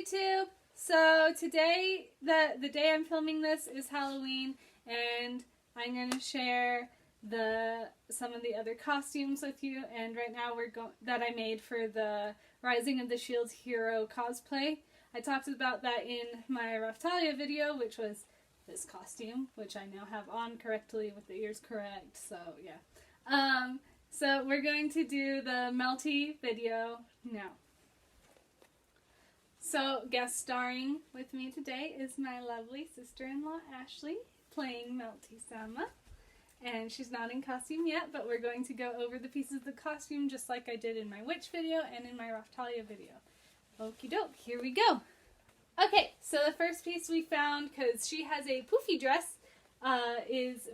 YouTube! So today, the day I'm filming this is Halloween, and I'm going to share some of the other costumes with you. And right now that I made for the Rising of the Shield Hero cosplay. I talked about that in my Raftalia video, which was this costume, which I now have on correctly with the ears correct. So yeah. So we're going to do the Melty video now. So, guest starring with me today is my lovely sister-in-law, Ashley, playing Melty-sama. And she's not in costume yet, but we're going to go over the pieces of the costume just like I did in my witch video and in my Raftalia video. Okie doke, here we go. Okay, so the first piece we found, because she has a poofy dress,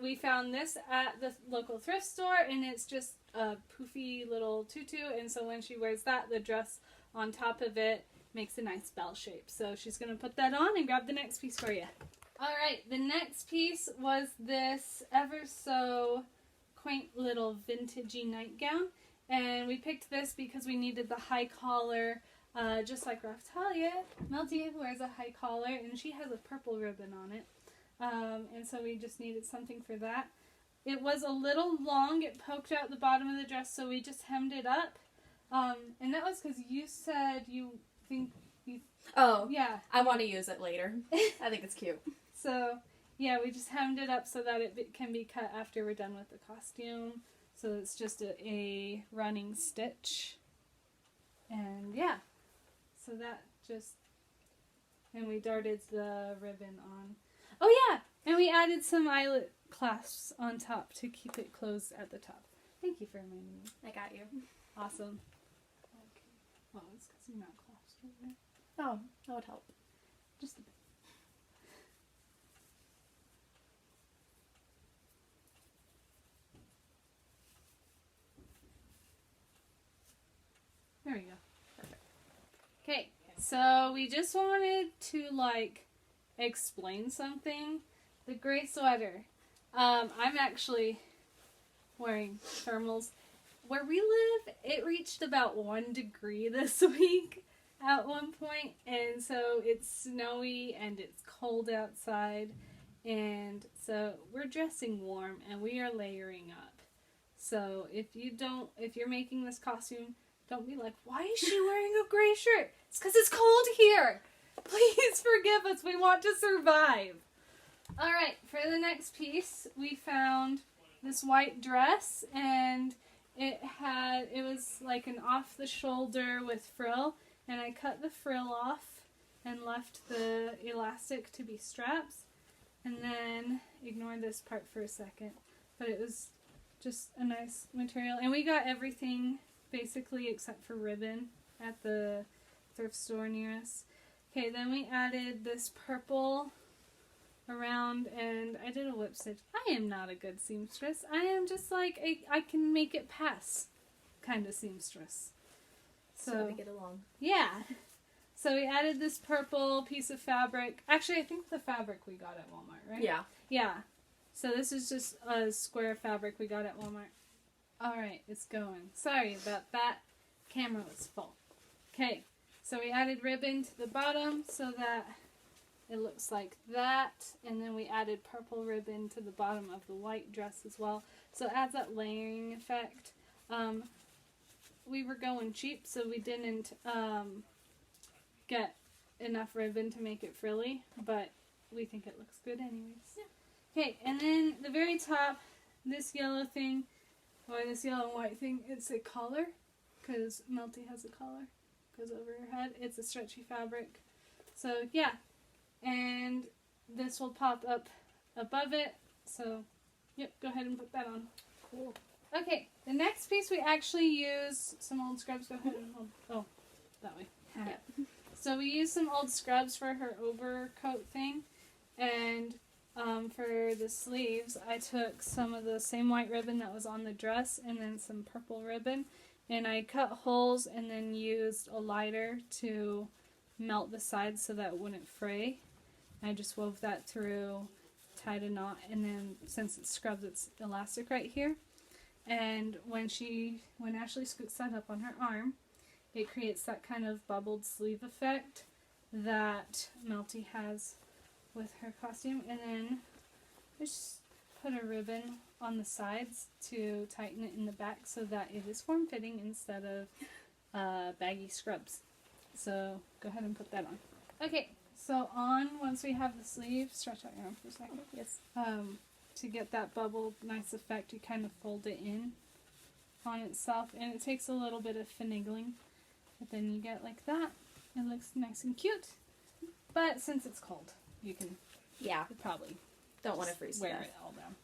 we found this at the local thrift store, and it's just a poofy little tutu, and so when she wears that, the dress on top of it makes a nice bell shape. So she's going to put that on and grab the next piece for you. Alright, the next piece was this ever so quaint little vintagey nightgown. And we picked this because we needed the high collar, just like Raftalia. Melty wears a high collar and she has a purple ribbon on it. And so we just needed something for that. It was a little long, it poked out the bottom of the dress, so we just hemmed it up. And that was because you said you think Oh, yeah. I want to use it later. I think it's cute. So, yeah, we just hemmed it up so that it can be cut after we're done with the costume. So it's just a running stitch. And, yeah. So that just... And we darted the ribbon on. Oh, yeah! And we added some eyelet clasps on top to keep it closed at the top. Thank you for reminding me. I got you. Awesome. Okay. Well, it's because you're not clasped right there. Oh, that would help. Just a bit. There we go. Perfect. Okay, so we just wanted to, explain something. The gray sweater. I'm actually wearing thermals. Where we live, it reached about 1 degree this week at one point, and so it's snowy and it's cold outside, and so we're dressing warm and we are layering up. So if you're making this costume, don't be like, why is she wearing a gray shirt? It's because it's cold here. Please forgive us. We want to survive. Alright, for the next piece, we found this white dress, and it was like an off-the-shoulder with frill, and I cut the frill off and left the elastic to be straps, and then ignore this part for a second, but it was just a nice material, and we got everything basically except for ribbon at the thrift store near us. Okay, then we added this purple around, and I did a whip stitch. I am not a good seamstress. I am just like I can make it pass kind of seamstress. So we get along. Yeah. So we added this purple piece of fabric. Actually, I think the fabric we got at Walmart, right? Yeah. Yeah. So this is just a square fabric we got at Walmart. Alright, it's going. Sorry about that. Camera was full. Okay. So we added ribbon to the bottom so that it looks like that, and then we added purple ribbon to the bottom of the white dress as well. So it adds that layering effect. We were going cheap, so we didn't get enough ribbon to make it frilly, but we think it looks good anyways. Yeah. Okay, and then the very top, this yellow thing, or this yellow and white thing, it's a collar, because Melty has a collar. Goes over her head. It's a stretchy fabric. So, yeah. And this will pop up above it. So, yep, go ahead and put that on. Cool. Okay, the next piece we actually use some old scrubs. Go ahead and hold. Oh, that way. Yeah. So we used some old scrubs for her overcoat thing. And for the sleeves, I took some of the same white ribbon that was on the dress and then some purple ribbon. And I cut holes and then used a lighter to melt the sides so that it wouldn't fray. I just wove that through, tied a knot, and then since it's scrubbed, it's elastic right here. And when Ashley scoots that up on her arm, it creates that kind of bubbled sleeve effect. that Melty has with her costume. And then just put a ribbon on the sides to tighten it in the back so that it is form-fitting instead of baggy scrubs. So go ahead and put that on. Okay, so once we have the sleeve, stretch out your arm for a second. Yes. To get that bubble nice effect, you kind of fold it in on itself, and it takes a little bit of finagling, but then you get like that. It looks nice and cute, but since it's cold, you can probably Don't want to freeze to wear death. it all down.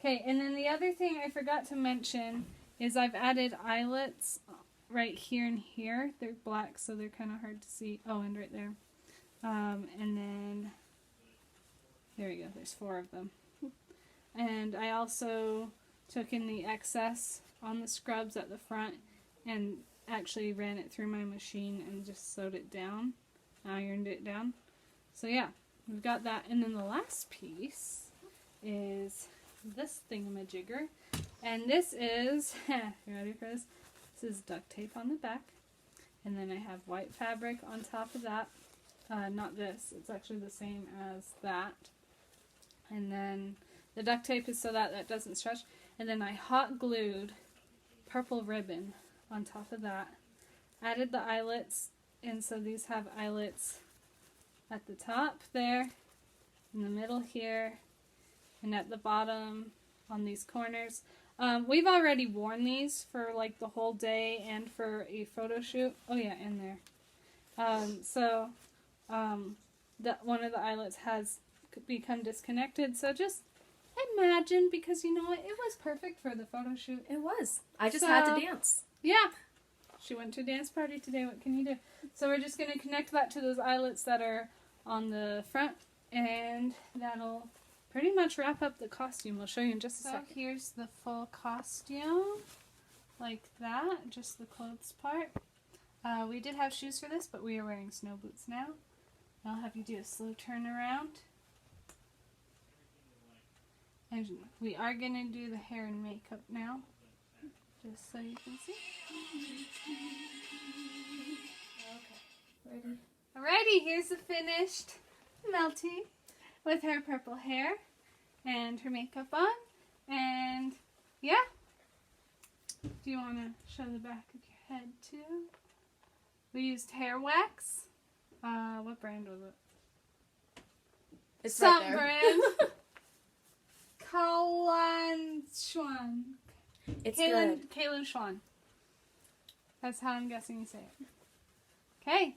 Okay, and then the other thing I forgot to mention is I've added eyelets right here and here. They're black, so they're kind of hard to see. Oh, and right there. And then there we go. There's 4 of them. And I also took in the excess on the scrubs at the front and actually ran it through my machine and just sewed it down, ironed it down. So yeah, we've got that. And then the last piece is this thingamajigger. And this is, you ready for this? This is duct tape on the back. And then I have white fabric on top of that. Not this, it's actually the same as that. And then the duct tape is so that that doesn't stretch. And then I hot glued purple ribbon on top of that. Added the eyelets, and so these have eyelets at the top there, in the middle here, and at the bottom on these corners. We've already worn these for like the whole day and for a photo shoot. Oh yeah, and there. One of the eyelets has become disconnected, so just imagine, because you know what, it was perfect for the photo shoot. It was. I just had to dance. Yeah. She went to a dance party today. What can you do? So we're just going to connect that to those eyelets that are on the front, and that'll pretty much wrap up the costume. We'll show you in just a second. Here's the full costume, like that, just the clothes part. We did have shoes for this, but we are wearing snow boots now. I'll have you do a slow turn around. And we are going to do the hair and makeup now, just so you can see. Okay. Ready? Alrighty, here's the finished Melty with her purple hair and her makeup on. And yeah, do you want to show the back of your head too? We used hair wax. What brand was it? It's Some right there. brand. Kalan Schwan. It's good. Kalan Schwan. That's how I'm guessing you say it. Okay.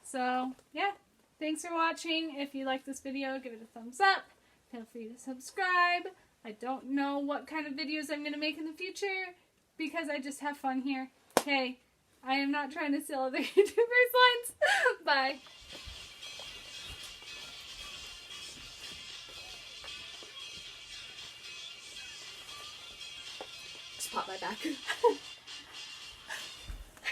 So, yeah. Thanks for watching. If you like this video, give it a thumbs up. Feel free to subscribe. I don't know what kind of videos I'm going to make in the future because I just have fun here. Okay. I am not trying to steal other YouTubers' lines. Bye. Just pop my back.